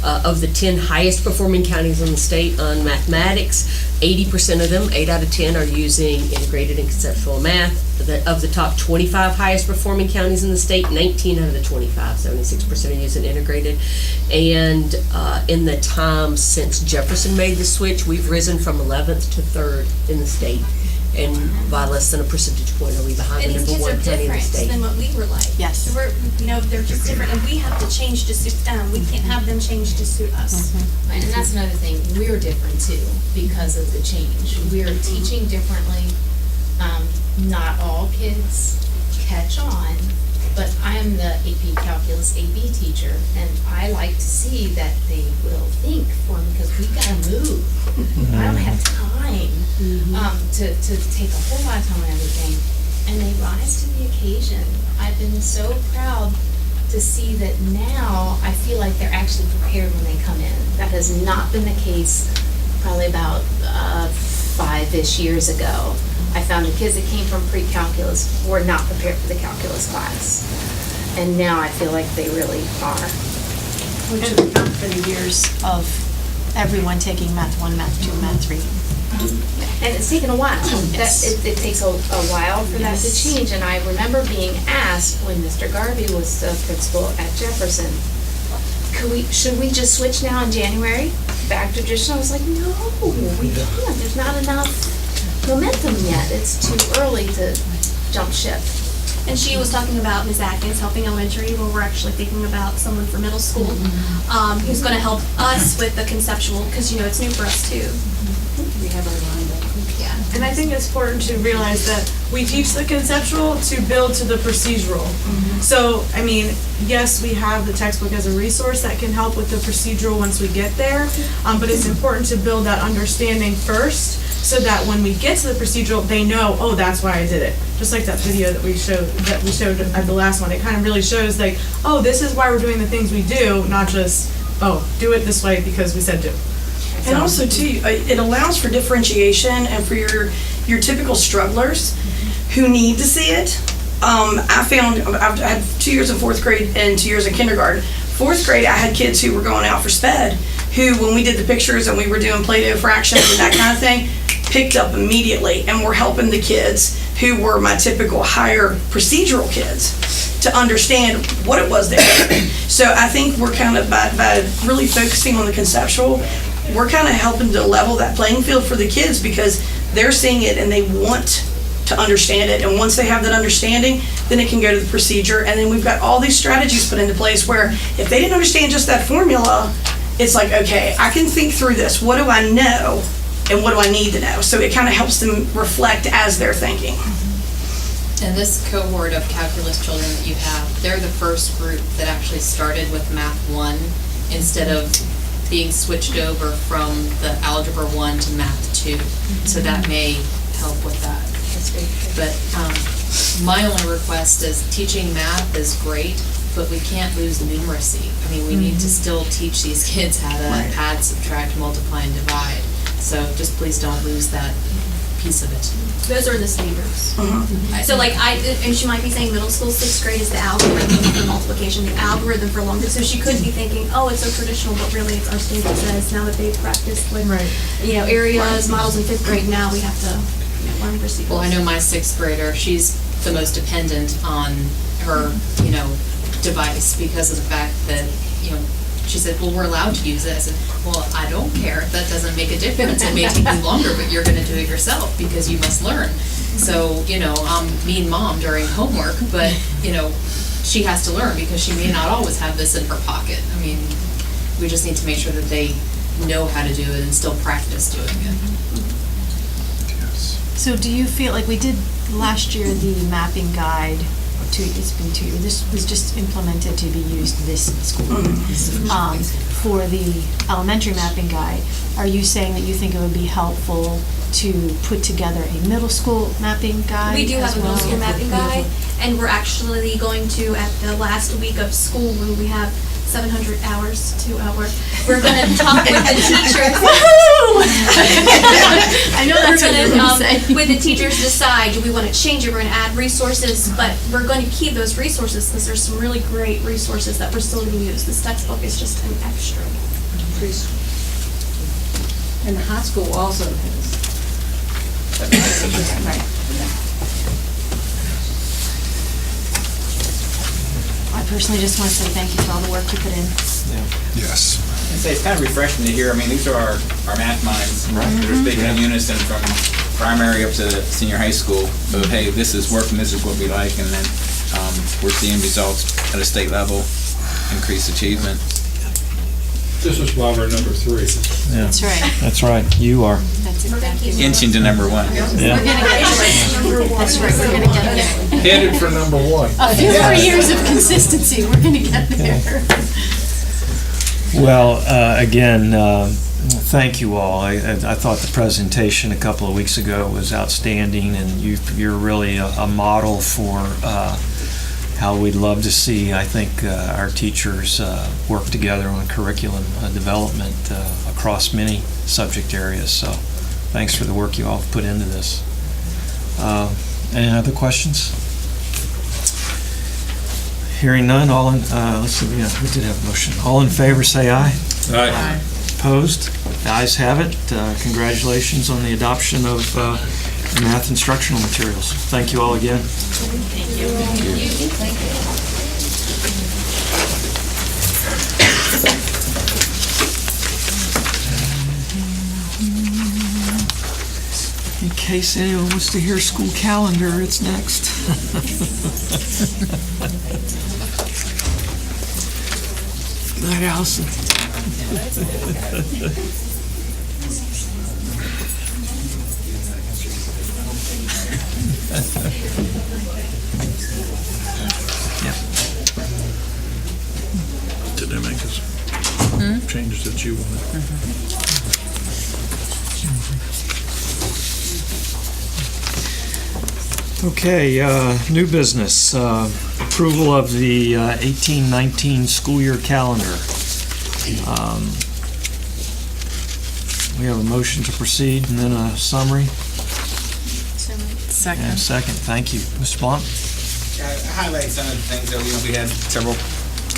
S5: Of the 10 highest performing counties in the state on mathematics, 80% of them, 8 out of 10, are using integrated and conceptual math. Of the top 25 highest performing counties in the state, 19 out of the 25, 76% are using integrated. And in the time since Jefferson made the switch, we've risen from 11th to 3rd in the state. And by less than a percentage point are we behind the number 1 county in the state.
S3: And these kids are different than what we were like.
S22: Yes.
S3: So they're just different, and we have to change to suit them. We can't have them change to suit us.
S18: Right, and that's another thing, we're different too because of the change. We're teaching differently. Not all kids catch on, but I am the AP Calculus AB teacher, and I like to see that they will think for me because we gotta move. I don't have time to take a whole lot of time on everything, and they rise to the occasion. I've been so proud to see that now I feel like they're actually prepared when they come in. That has not been the case probably about 5-ish years ago. I found the kids that came from pre-calculus were not prepared for the calculus class. And now I feel like they really are.
S22: Which would account for the years of everyone taking Math 1, Math 2, Math 3.
S18: And it's taken a while.
S22: Yes.
S18: It takes a while for that to change. And I remember being asked when Mr. Garvey was the principal at Jefferson, should we just switch now in January back to traditional? I was like, no, we can't. There's not enough momentum yet. It's too early to jump ship.
S3: And she was talking about Ms. Atkins helping elementary, where we're actually thinking about someone for middle school who's going to help us with the conceptual, because it's new for us too.
S22: We have our line up.
S3: Yeah.
S7: And I think it's important to realize that we teach the conceptual to build to the procedural. So, yes, we have the textbook as a resource that can help with the procedural once we get there, but it's important to build that understanding first, so that when we get to the procedural, they know, oh, that's why I did it. Just like that video that we showed at the last one. It kind of really shows like, oh, this is why we're doing the things we do, not just, oh, do it this way because we said do.
S23: And also too, it allows for differentiation and for your typical strugglers who need to see it. I found I've had 2 years of 4th grade and 2 years of kindergarten. 4th grade, I had kids who were going out for SPED, who when we did the pictures and we were doing Play-Doh fractions and that kind of thing, picked up immediately, and we're helping the kids who were my typical higher procedural kids to understand what it was they were doing. So I think we're kind of, by really focusing on the conceptual, we're kind of helping to level that playing field for the kids, because they're seeing it and they want to understand it. And once they have that understanding, then it can go to the procedure. And then we've got all these strategies put into place where if they didn't understand just that formula, it's like, okay, I can think through this. What do I know and what do I need to know? So it kind of helps them reflect as they're thinking.
S8: And this cohort of calculus children that you have, they're the first group that actually started with Math 1 instead of being switched over from the Algebra 1 to Math 2. So that may help with that. That's great. But my only request is teaching math is great, but we can't lose numeracy. I mean, we need to still teach these kids how to add, subtract, multiply, and divide. So just please don't lose that piece of it.
S3: Those are the standards. So like and she might be saying middle school, 6th grade is the algorithm for multiplication, the algorithm for long. So she could be thinking, oh, it's so traditional, but really it's our standard says now that they've practiced with, areas, models in 5th grade, now we have to learn procedures.
S8: Well, I know my 6th grader, she's the most dependent on her, device because of the fact that, she said, well, we're allowed to use it. I said, well, I don't care. That doesn't make a difference. It may take you longer, but you're going to do it yourself because you must learn. So, I'm mean mom during homework, but, she has to learn because she may not always have this in her pocket. I mean, we just need to make sure that they know how to do it and still practice doing it.
S22: So do you feel like we did last year the mapping guide? It's been 2 years. This was just implemented to be used this school year. For the elementary mapping guide, are you saying that you think it would be helpful to put together a middle school mapping guide?
S3: We do have a middle school mapping guide, and we're actually going to, at the last week of school, when we have 700 hours to work, we're going to talk with the teachers.
S22: I know that's what you're going to say.
S3: With the teachers decide, do we want to change it, we're going to add resources, but we're going to keep those resources because there's some really great resources that we're still going to use. This textbook is just an extra.
S9: And the high school also has.
S22: Right. I personally just want to say thank you for all the work you put in.
S21: Yes. I'd say it's kind of refreshing to hear. I mean, these are our math minds that are speaking in unison from primary up to senior high school. So, hey, this is working, this is what we like, and then we're seeing results at a state level, increased achievement.
S12: This is why we're number 3.
S1: Yeah.
S22: That's right.
S1: That's right. You are.
S22: That's exactly right.
S21: Inching to number 1.
S22: We're going to get there. That's right. We're going to get there.
S12: Headed for number 1.
S22: A few more years of consistency. We're going to get there.
S1: Well, again, thank you all. I thought the presentation a couple of weeks ago was outstanding, and you're really a model for how we'd love to see, I think, our teachers work together on curriculum development across many subject areas. So thanks for the work you all have put into this. Any other questions? Hearing none, all in, let's see, we did have a motion. All in favor, say aye.
S12: Aye.
S1: Opposed? The ayes have it. Congratulations on the adoption of math instructional materials. Thank you all again.
S8: Thank you.
S1: In case anyone wants to hear school calendar, it's next. Night, Allison.
S12: Did they make us changes that you wanted?
S1: Okay, new business. Approval of the 18-19 school year calendar. We have a motion to proceed and then a summary.
S10: Second.
S1: Yeah, second. Thank you. Mr. Blunt?
S21: I highlight some of the things that we had several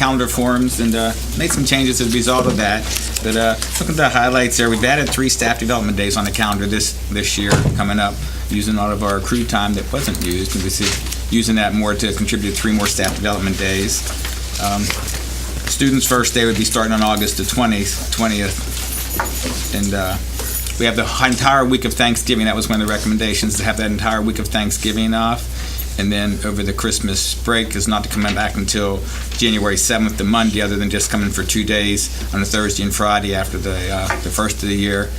S21: calendar forms and made some changes as a result of that. But looking at the highlights there, we've added 3 staff development days on the calendar this year coming up, using all of our accrued time that wasn't used, and we see using that more to contribute 3 more staff development days. Students' first day would be starting on August the 20th, and we have the entire week of Thanksgiving. That was one of the recommendations, to have that entire week of Thanksgiving off. And then over the Christmas break is not to come back until January 7th, the Monday, other than just coming for 2 days on a Thursday and Friday after the first of the year,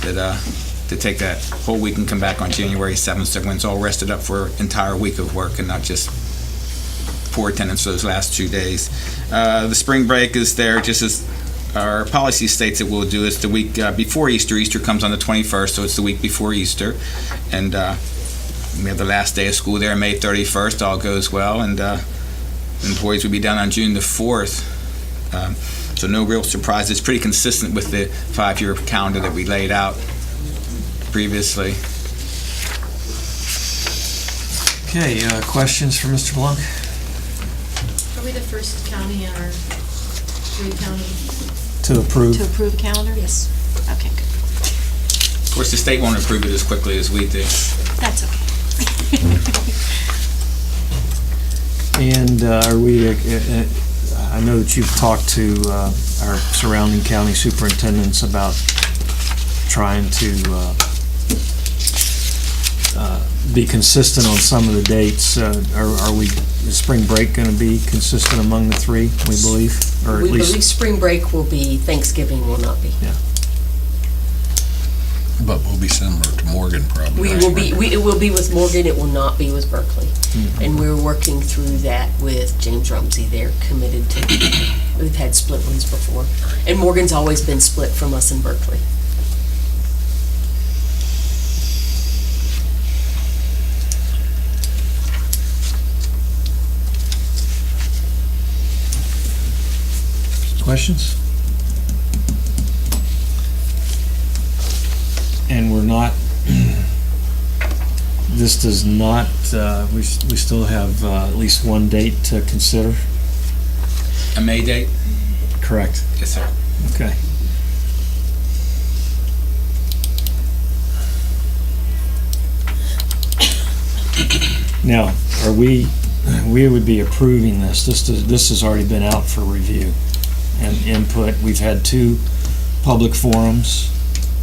S21: that to take that whole week and come back on January 7th, so everyone's all rested up for an entire week of work and not just poor attendance for those last 2 days. The spring break is there just as our policy states it will do. It's the week before Easter. Easter comes on the 21st, so it's the week before Easter. And we have the last day of school there, May 31st, all goes well, and employees will be done on June the 4th. So no real surprises. Pretty consistent with the 5-year calendar that we laid out previously.
S1: Okay, questions for Mr. Blanc?
S18: Are we the first county in our 3 counties?
S1: To approve.
S5: To approve the calendar? Yes. Okay, good.
S21: Of course, the state won't approve it as quickly as we do.
S5: That's okay.
S1: And are we, I know that you've talked to our surrounding county superintendents about trying to be consistent on some of the dates. Is spring break going to be consistent among the 3, we believe? Or at
S5: We
S1: least,
S5: believe spring break will be, Thanksgiving will not be.
S1: Yeah.
S12: But we'll be similar to Morgan probably.
S5: It will be with Morgan, it will not be with Berkeley.
S1: Mm-hmm.
S5: And we're working through that with James Rumsey. They're committed to, we've had split ones before. And Morgan's always been split from us in Berkeley.
S1: questions? And we're not, this does not, we still have at least one date to consider?
S21: A May date?
S1: Correct.
S21: Yes, sir.
S1: Okay. Now, we would be approving this. This has already been out for review and input. We've had 2 public forums.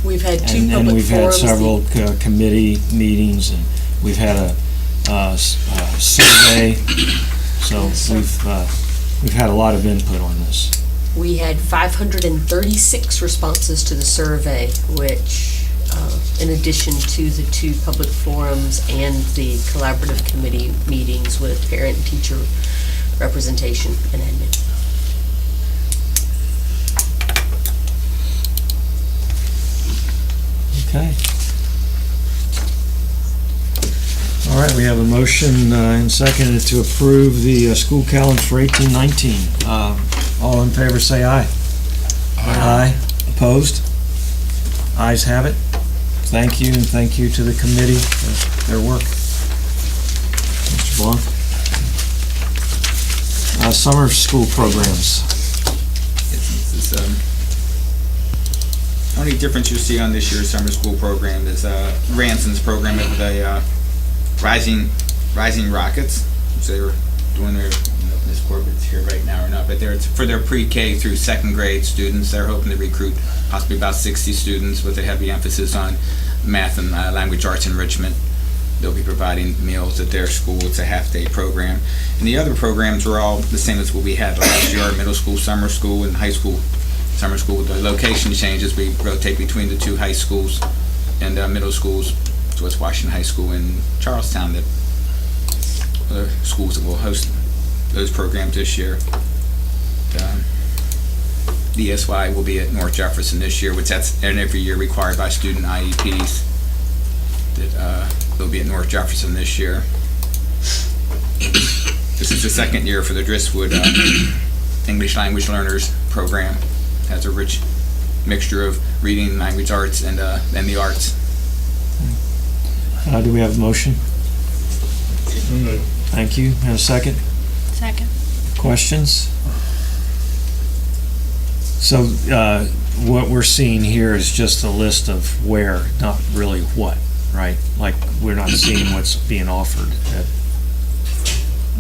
S5: We've had 2 public forums.
S1: And we've had several committee meetings, and we've had a survey. So we've had a lot of input on this.
S5: We had 536 responses to the survey, which, in addition to the 2 public forums and the collaborative committee meetings with parent and teacher representation and admin.
S1: Okay. All right, we have a motion and seconded to approve the school calendar for 18-19. All in favor say aye. Aye. Opposed? Ayes have it. Thank you, and thank you to the committee for their work. Mr. Blanc. Summer school programs.
S21: This is, only difference you see on this year's summer school program is Ranson's program with the Rising Rockets, which they were doing their, I don't know if Ms. Corbett's here right now or not, but it's for their pre-K through 2nd grade students. They're hoping to recruit possibly about 60 students with a heavy emphasis on math and language arts enrichment. They'll be providing meals at their school. It's a half-day program. And the other programs are all the same as what we had last year, middle school, summer school, and high school summer school. With the location changes, we rotate between the 2 high schools and middle schools. So it's Washington High School in Charlestown that other schools that will host those programs this year. The ESY will be at North Jefferson this year, which that's every year required by student IEPs. That they'll be at North Jefferson this year. This is the 2nd year for the Driftwood English Language Learners program. It has a rich mixture of reading, language arts, and the arts.
S1: Do we have a motion? Thank you. And a second?
S22: Second.
S1: Questions? So what we're seeing here is just a list of where, not really what, right? Like, we're not seeing what's being offered. At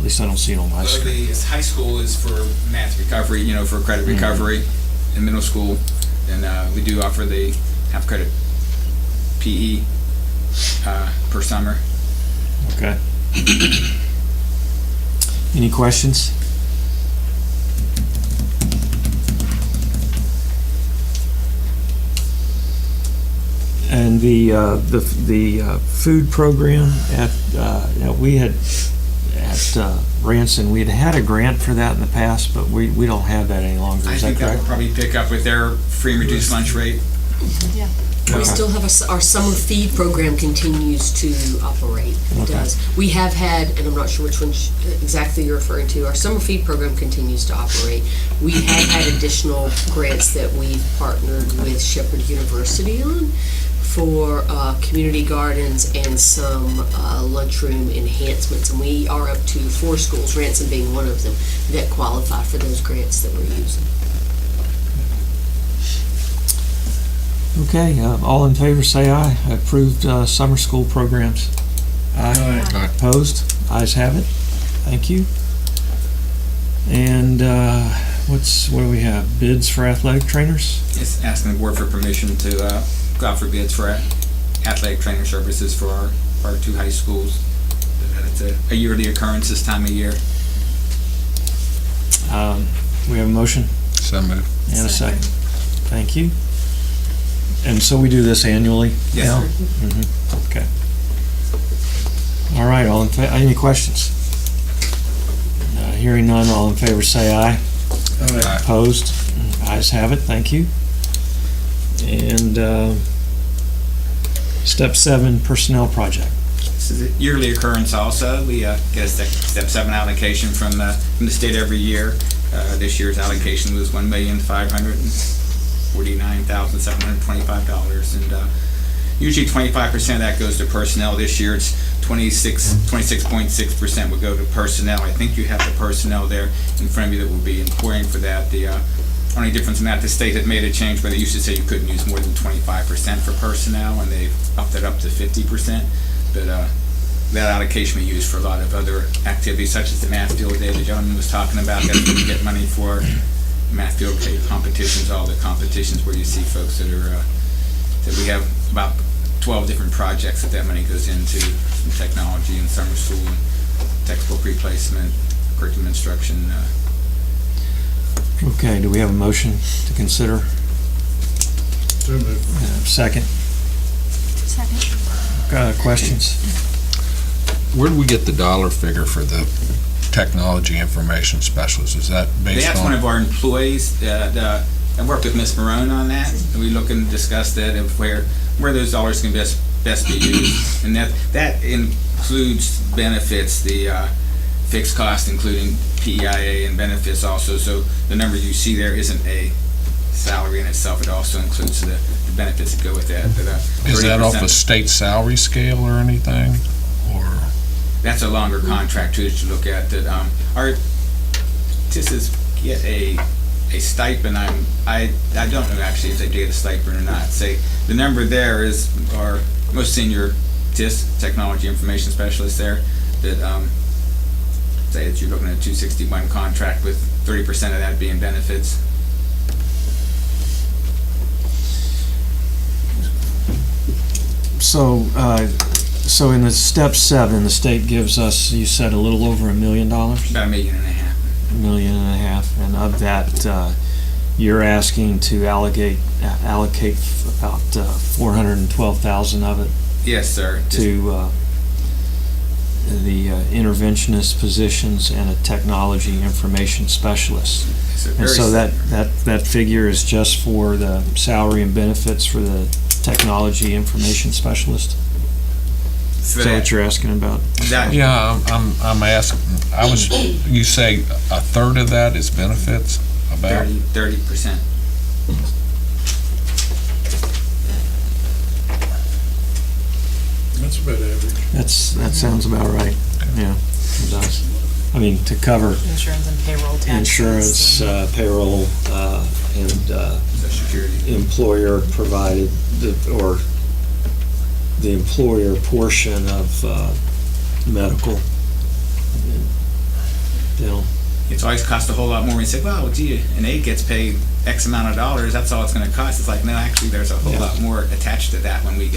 S1: least I don't see it on my screen.
S21: The high school is for math recovery, for credit recovery. In middle school, and we do offer the half credit PE per summer.
S1: Okay. Any questions? And the food program at we had at Ranson, we'd had a grant for that in the past, but we don't have that any longer.
S21: I
S1: Is
S21: think
S1: that
S21: that
S1: correct?
S21: will probably pick up with their free and reduced lunch rate.
S5: Yeah.
S1: Okay.
S5: We still have our summer feed program continues to operate. It
S1: Okay.
S5: does. We have had, and I'm not sure which one exactly you're referring to, our summer feed program continues to operate. We have had additional grants that we've partnered with Shepherd University on for community gardens and some lunchroom enhancements. And we are up to 4 schools, Ransom being one of them, that qualify for those grants that we're using.
S1: Okay, all in favor say aye. Approved summer school programs. Aye.
S12: Aye.
S1: Opposed? Ayes have it. Thank you. And what do we have? Bids for athletic trainers?
S21: It's asking the board for permission to go out for bids for athletic trainer services for our 2 high schools. It's a yearly occurrence this time of year.
S1: We have a motion?
S12: So moved.
S1: And a second. Thank you. And so we do this annually?
S21: Yes,
S1: now?
S21: sir.
S1: Mhm. Okay. All right, all in any questions? Hearing none, all in favor say aye.
S12: Aye.
S1: Opposed? Ayes have it, thank you. And step 7, personnel project.
S21: This is a yearly occurrence also. We get a step 7 allocation from the state every year. This year's allocation was $1,549,725, and usually 25% of that goes to personnel. This year it's 26.6% would go to personnel. I think you have the personnel there in front of you that will be inquiring for that. The only difference in that, the state had made a change where they used to say you couldn't use more than 25% for personnel, and they've upped it up to 50%. But that allocation we use for a lot of other activities, such as the math field day the gentleman was talking about. That's what we get money for. Math field day competitions, all the competitions where you see folks that are, that we have about 12 different projects that money goes into, some technology and summer school, and textbook replacement, curriculum instruction.
S1: Okay, do we have a motion to consider?
S12: So moved.
S1: Second?
S22: Second.
S1: Questions?
S12: Where do we get the dollar figure for the technology information specialist? Is that based on?
S21: That's one of our employees. I worked with Ms. Marone on that, and we look and discuss that of where those dollars can best be used, and that includes benefits, the fixed cost, including PEIA and benefits also. So the number you see there isn't a salary in itself; it also includes the benefits that go with that.
S12: Is that off a state salary scale or anything, or?
S21: That's a longer contract too that you look at. That our TISs get a stipend. I don't know actually if they get a stipend or not. Say the number there is our most senior TIS, technology information specialist there. That say that you're looking at a 261 contract with 30% of that being benefits.
S1: So in the step 7, the state gives us, you said, a little over $1 million?
S21: About $1.5 million.
S1: $1.5 million, and of that, you're asking to allocate about $412,000 of it.
S21: Yes, sir.
S1: To the interventionist positions and a technology information specialist. And so that figure is just for the salary and benefits for the technology information specialist? Is that what you're asking about?
S12: Yeah, I'm asking, you say a third of that is benefits? About
S21: 30%.
S12: That's about average.
S1: That sounds about right. Yeah, it does. I mean, to cover
S2: Insurance and payroll taxes.
S1: insurance, payroll, and
S21: Social Security.
S1: employer provided, or the employer portion of medical, dental.
S21: It's always cost a whole lot more. We say, well, gee, an aide gets paid X amount of dollars, that's all it's gonna cost. It's like, no, actually, there's a whole lot more attached to that when we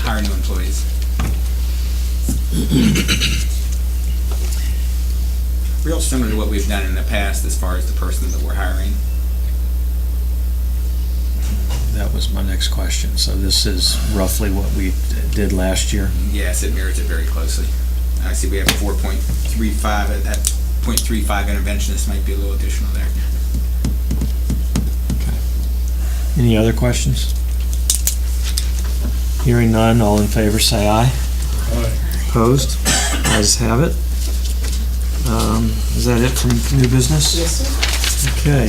S21: hire new employees. Real similar to what we've done in the past as far as the person that we're hiring.
S1: That was my next question. So this is roughly what we did last year?
S21: Yes, it mirrors it very closely. I see we have 4.35, at that 0.35 interventionist might be a little additional there.
S1: Any other questions? Hearing none, all in favor say aye.
S12: Aye.
S1: Opposed? Ayes have it. Is that it from new business?
S9: Yes, sir.
S1: Okay.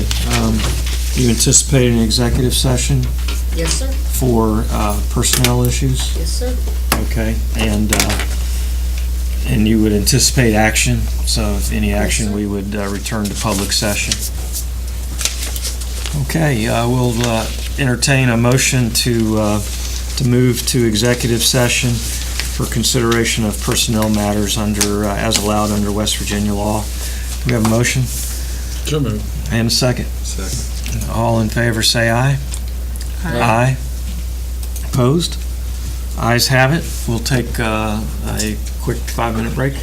S1: You anticipate an executive session
S9: Yes, sir.
S1: for personnel issues?
S9: Yes, sir.
S1: Okay. And you would anticipate action, so if any action, we would return to public session. Okay, we'll entertain a motion to move to executive session for consideration of personnel matters under, as allowed under West Virginia law. Do we have a motion?
S12: So moved.
S1: And a second?
S12: Second.
S1: All in favor, say aye. Aye. Opposed? Ayes have it. We'll take a quick 5-minute break.